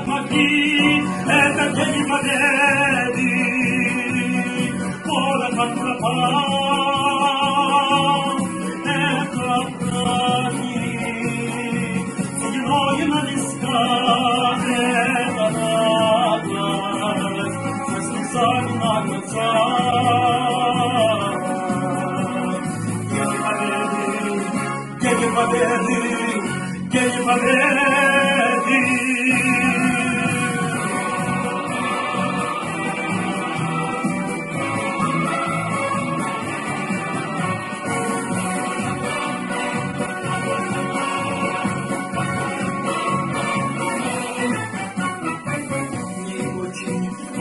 могли, это день победы. Город как пропал, это праздник, сединой на висках, это радость, со слезами на глазах. День победы, день победы.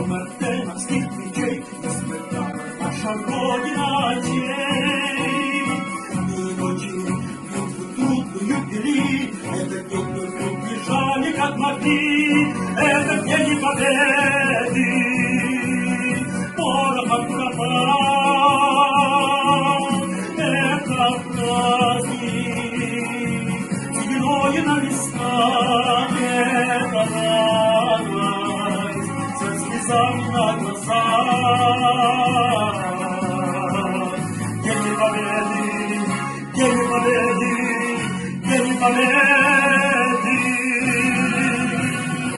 Мартеновских мечей испытала наша Родина честь. И очень трудную вели, этот день мы бежали как могли, этот день победы. Порохом пропал, это праздник, сединой на висках, это радость, со слезами на глазах. День победы, день победы, день победы.